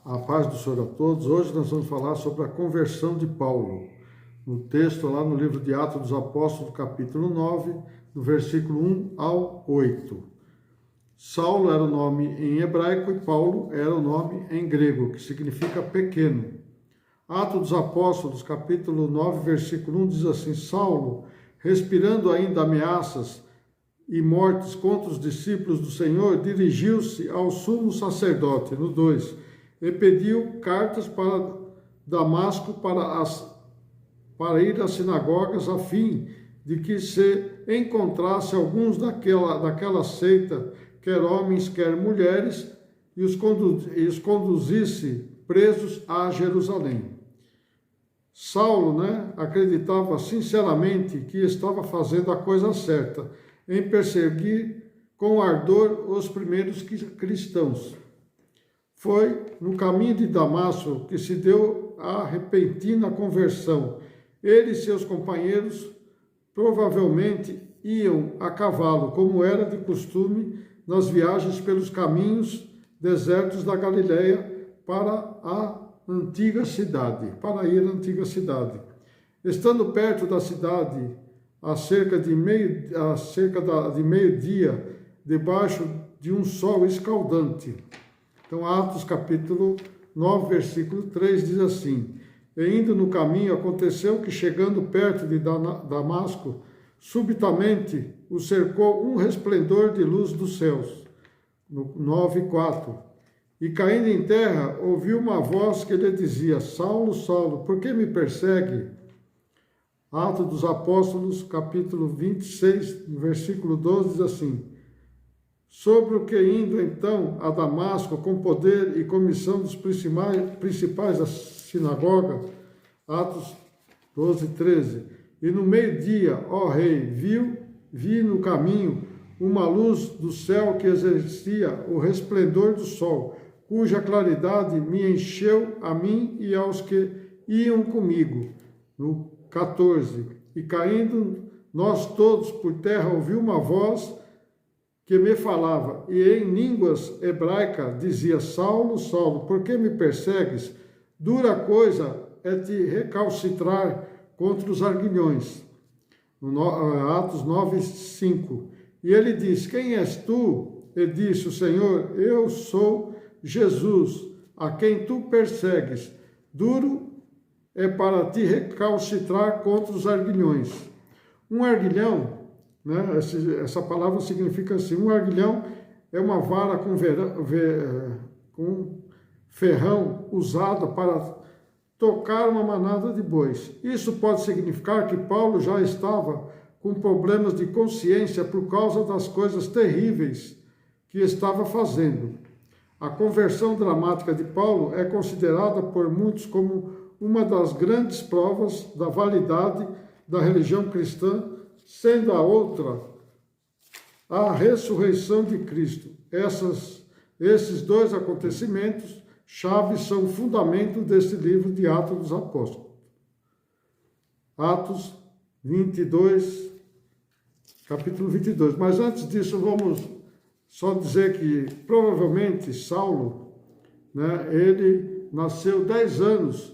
A paz do Senhor a todos. Hoje nós vamos falar sobre a conversão de Paulo. No texto lá no livro de Atos dos Apóstolos, capítulo 9, do versículo 1 ao 8. Saulo era o nome em hebraico e Paulo era o nome em grego, que significa pequeno. Atos dos Apóstolos, capítulo 9, versículo 1, diz assim: Saulo, respirando ainda ameaças e mortes contra os discípulos do Senhor, dirigiu-se ao sumo sacerdote, no 2, e pediu cartas para Damasco para ir às sinagogas, a fim de que se encontrasse alguns daquela seita, quer homens, quer mulheres, e os conduzisse presos a Jerusalém. Saulo, acreditava sinceramente que estava fazendo a coisa certa, em perseguir com ardor os primeiros cristãos. Foi no caminho de Damasco que se deu a repentina conversão. Ele e seus companheiros provavelmente iam a cavalo, como era de costume nas viagens pelos caminhos desertos da Galileia para ir à antiga cidade. Estando perto da cidade, a cerca de meio-dia, debaixo de um sol escaldante. Então, Atos capítulo 9, versículo 3 diz assim: E indo no caminho, aconteceu que, chegando perto de Damasco, subitamente o cercou um resplendor de luz dos céus. No 9:4. E caindo em terra, ouviu uma voz que lhe dizia: Saulo, Saulo, por que me persegue? Atos dos Apóstolos, capítulo 26, versículo 12, diz assim: Sobre o que indo então a Damasco com poder e comissão dos principais da sinagoga, Atos 12, 13. E no meio-dia, ó rei, vi no caminho uma luz do céu que exercia o resplendor do sol, cuja claridade me encheu a mim e aos que iam comigo. No 14. E caindo nós todos por terra, ouvi uma voz que me falava, e em línguas hebraicas dizia: Saulo, Saulo, por que me persegues? Dura coisa é te recalcitrar contra os arguilhões. Atos 9, 5. E ele diz: Quem és tu? E disse o Senhor: Eu sou Jesus, a quem tu persegues. Duro é para te recalcitrar contra os arguilhões. Um arguilhão, essa palavra significa assim: um arguilhão é uma vara com ferrão usada para tocar uma manada de bois. Isso pode significar que Paulo já estava com problemas de consciência por causa das coisas terríveis que estava fazendo. A conversão dramática de Paulo é considerada por muitos como uma das grandes provas da validade da religião cristã, sendo a outra a ressurreição de Cristo. Esses dois acontecimentos chaves são o fundamento deste livro de Atos dos Apóstolos. Atos 22, capítulo 22. Mas antes disso, vamos só dizer que provavelmente Saulo, ele nasceu 10 anos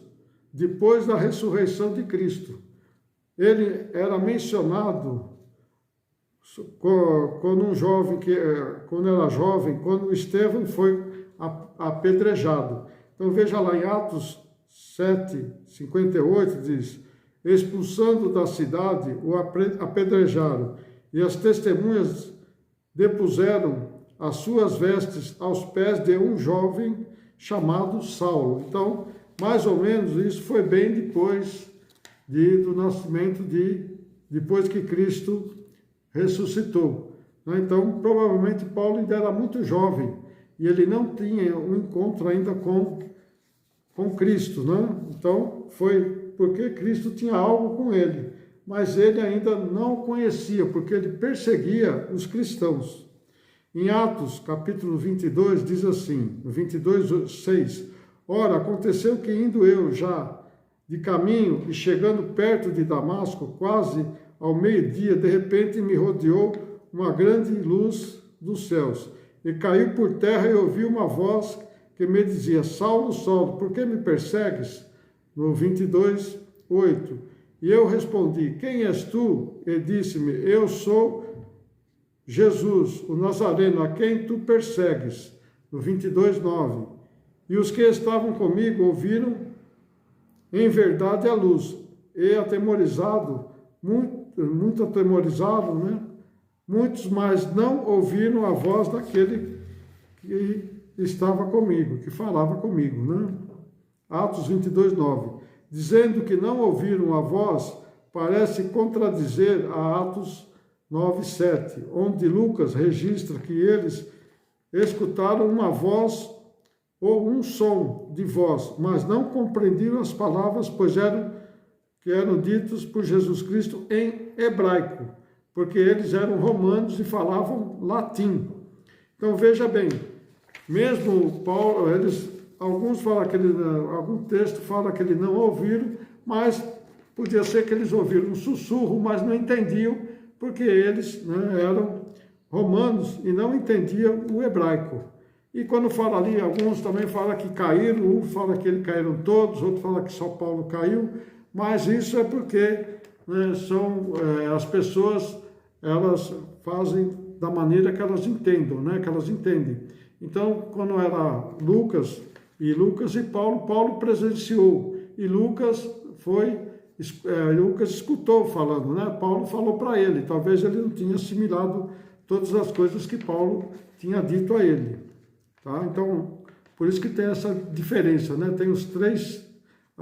depois da ressurreição de Cristo. Ele era mencionado quando era jovem, quando Estevão foi apedrejado. Então veja lá em Atos 7, 58, diz: expulsando da cidade, o apedrejaram, e as testemunhas depuseram as suas vestes aos pés de um jovem chamado Saulo. Então, mais ou menos isso foi bem depois do nascimento, depois que Cristo ressuscitou. Então, provavelmente Paulo ainda era muito jovem e ele não tinha um encontro ainda com Cristo, Então, foi porque Cristo tinha algo com ele, mas ele ainda não o conhecia, porque ele perseguia os cristãos. Em Atos, capítulo 22, diz assim, no 22, 6, Ora, aconteceu que indo eu já de caminho e chegando perto de Damasco, quase ao meio-dia, de repente me rodeou uma grande luz dos céus, e caiu por terra e ouvi uma voz que me dizia: Saulo, Saulo, por que me persegues? No 22, 8. E eu respondi: quem és tu? E disse-me: eu sou Jesus, o Nazareno, a quem tu persegues. No 22, 9. E os que estavam comigo ouviram em verdade a luz, e atemorizado, muito atemorizado, né? Muitos mais não ouviram a voz daquele que estava comigo, que falava comigo, né? Atos 22, 9. Dizendo que não ouviram a voz, parece contradizer a Atos 9, 7, onde Lucas registra que eles escutaram uma voz ou um som de voz, mas não compreendiam as palavras, pois eram ditos por Jesus Cristo em hebraico, porque eles eram romanos e falavam latim. Então veja bem, mesmo Paulo, alguns falam que algum texto fala que eles não ouviram, mas podia ser que eles ouviram um sussurro, mas não entendiam, porque eles, né, eram romanos e não entendiam o hebraico. E quando fala ali, alguns também falam que caíram, um fala que eles caíram todos, outro fala que só Paulo caiu, mas isso é porque, né, as pessoas, elas fazem da maneira que elas entendam, né, que elas entendem. Então, quando era Lucas e Paulo, Paulo presenciou, e Lucas escutou falando, né? Paulo falou para ele, talvez ele não tinha assimilado todas as coisas que Paulo tinha dito a ele, tá? Então, por isso que tem essa diferença, né? Tem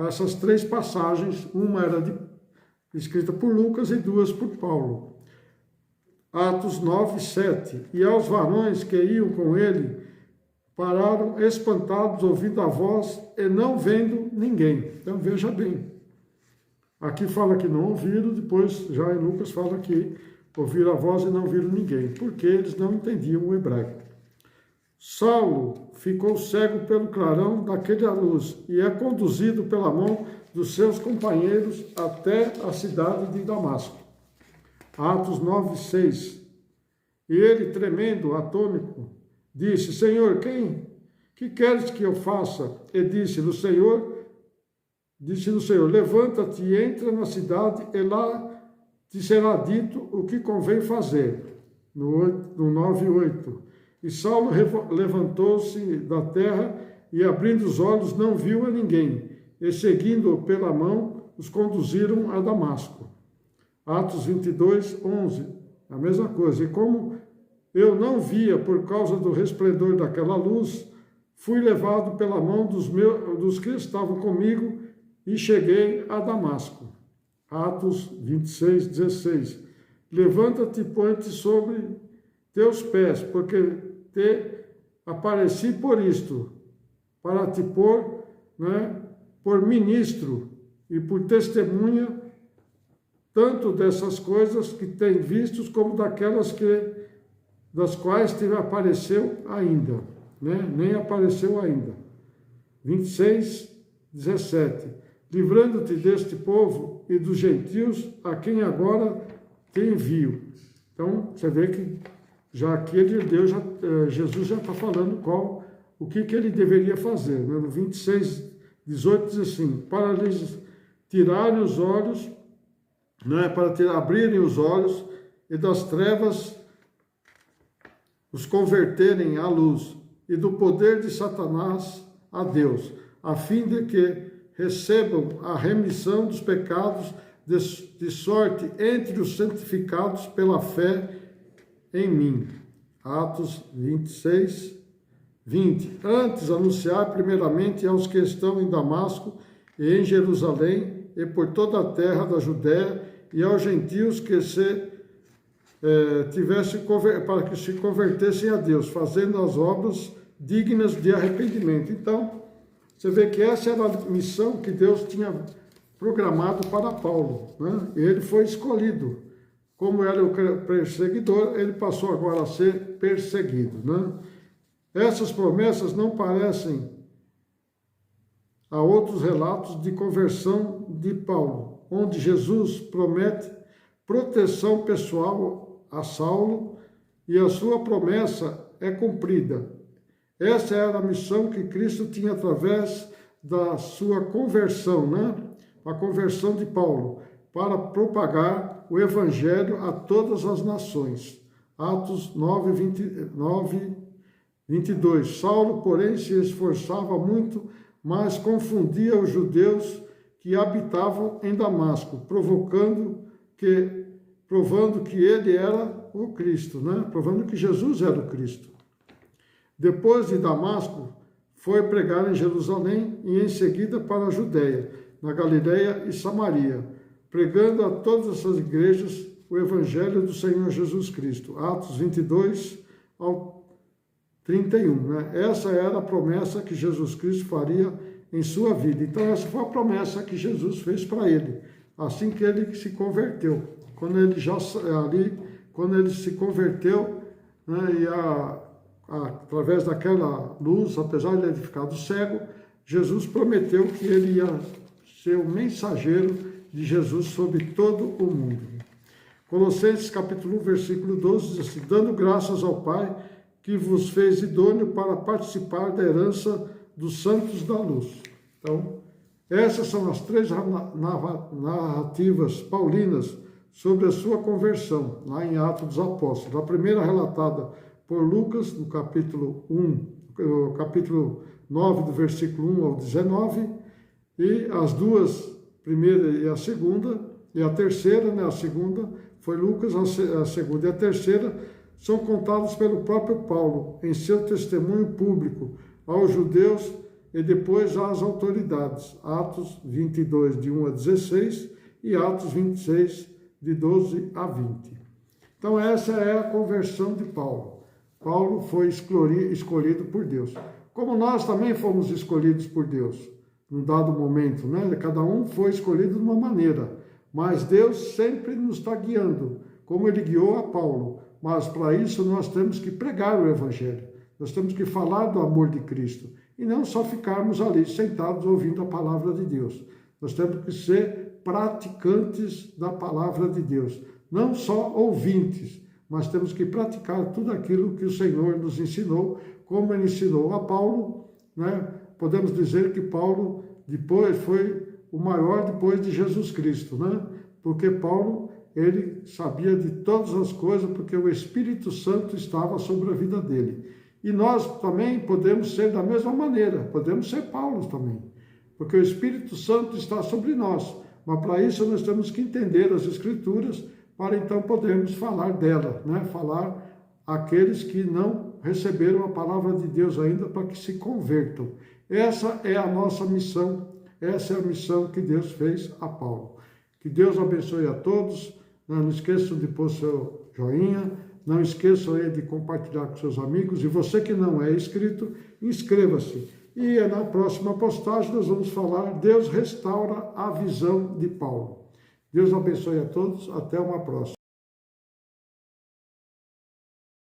essas três passagens, uma era escrita por Lucas e duas por Paulo. Atos 9, 7. E aos varões que iam com ele, pararam espantados, ouvindo a voz e não vendo ninguém. Então, veja bem. Aqui fala que não ouviram, depois já em Lucas fala que ouviram a voz e não viram ninguém, porque eles não entendiam o hebraico. Saulo ficou cego pelo clarão daquela luz e é conduzido pela mão dos seus companheiros até a cidade de Damasco. Atos 9, 6. E ele, tremendo, atônito, disse: Senhor, que queres que eu faça? E disse-lhe o Senhor, levanta-te e entra na cidade, e lá te será dito o que convém fazer. No 9, 8. E Saulo levantou-se da terra e, abrindo os olhos, não viu a ninguém. E, seguindo-o pela mão, os conduziram a Damasco. Atos 22, 11. A mesma coisa. E como eu não via por causa do resplendor daquela luz, fui levado pela mão dos que estavam comigo e cheguei a Damasco. Atos 26, 16. Levanta-te e põe-te sobre teus pés, porque te apareci por isto, para te pôr, né, por ministro e por testemunha, tanto dessas coisas que tem vistos, como das quais te apareceu ainda, né? Nem apareceu ainda. 26, 17. Livrando-te deste povo e dos gentios, a quem agora te envio. Então, você vê que já aqui Jesus já está falando o que ele deveria fazer. Né? No 26, 18 diz assim: para lhes tirarem os olhos, né? Para abrirem os olhos e das trevas os converterem à luz, e do poder de Satanás a Deus, a fim de que recebam a remissão dos pecados, de sorte entre os santificados pela fé em mim. Atos 26, 20. Antes, anunciar primeiramente aos que estão em Damasco e em Jerusalém e por toda a terra da Judéia e aos gentios que para que se convertessem a Deus, fazendo as obras dignas de arrependimento. Então, você vê que essa era a missão que Deus tinha programado para Paulo, né? Ele foi escolhido. Como era o perseguidor, ele passou agora a ser perseguido, né? Essas promessas não parecem a outros relatos de conversão de Paulo, onde Jesus promete proteção pessoal a Saulo e a sua promessa é cumprida. Essa era a missão que Cristo tinha através da sua conversão, né? A conversão de Paulo, para propagar o evangelho a todas as nações. Atos 9, 22. Saulo, porém, se esforçava muito, mas confundia os judeus que habitavam em Damasco, provando que ele era o Cristo, né? Provando que Jesus era o Cristo. Depois de Damasco, foi pregar em Jerusalém e em seguida para a Judéia, na Galileia e Samaria, pregando a todas essas igrejas o evangelho do Senhor Jesus Cristo. Atos 22 ao 31, né? Essa era a promessa que Jesus Cristo faria em sua vida. Então essa foi a promessa que Jesus fez para ele, assim que ele se converteu. Quando ele se converteu, né, e através daquela luz, apesar de ele ter ficado cego, Jesus prometeu que ele ia ser o mensageiro de Jesus sobre todo o mundo. Colossenses capítulo 1, versículo 12, diz assim: dando graças ao Pai que vos fez idôneo para participar da herança dos santos da luz. Então, essas são as três narrativas paulinas sobre a sua conversão, lá em Atos dos Apóstolos. A primeira relatada por Lucas, no capítulo 9, do versículo 1 ao 19, e as duas, primeira e a segunda, e a terceira, né, a segunda foi Lucas, a segunda e a terceira são contadas pelo próprio Paulo em seu testemunho público aos judeus e depois às autoridades. Atos 22, de 1 a 16 e Atos 26, de 12 a 20. Então essa é a conversão de Paulo. Paulo foi escolhido por Deus. Como nós também fomos escolhidos por Deus, num dado momento, né? Cada um foi escolhido de uma maneira, mas Deus sempre nos está guiando, como Ele guiou a Paulo. Mas para isso nós temos que pregar o Evangelho, nós temos que falar do amor de Cristo, e não só ficarmos ali sentados ouvindo a palavra de Deus. Nós temos que ser praticantes da palavra de Deus, não só ouvintes, mas temos que praticar tudo aquilo que o Senhor nos ensinou, como Ele ensinou a Paulo, né? Podemos dizer que Paulo depois foi o maior depois de Jesus Cristo, né? Porque Paulo, ele sabia de todas as coisas, porque o Espírito Santo estava sobre a vida dele. E nós também podemos ser da mesma maneira, podemos ser Paulo também, porque o Espírito Santo está sobre nós, mas para isso nós temos que entender as Escrituras, para então podermos falar dela, né? Falar àqueles que não receberam a palavra de Deus ainda, para que se convertam. Essa é a nossa missão, essa é a missão que Deus fez a Paulo. Que Deus abençoe a todos, não esqueçam de pôr seu joinha, não esqueçam aí de compartilhar com seus amigos, e você que não é inscrito, inscreva-se. E na próxima postagem nós vamos falar: Deus restaura a visão de Paulo. Deus abençoe a todos, até uma próxima.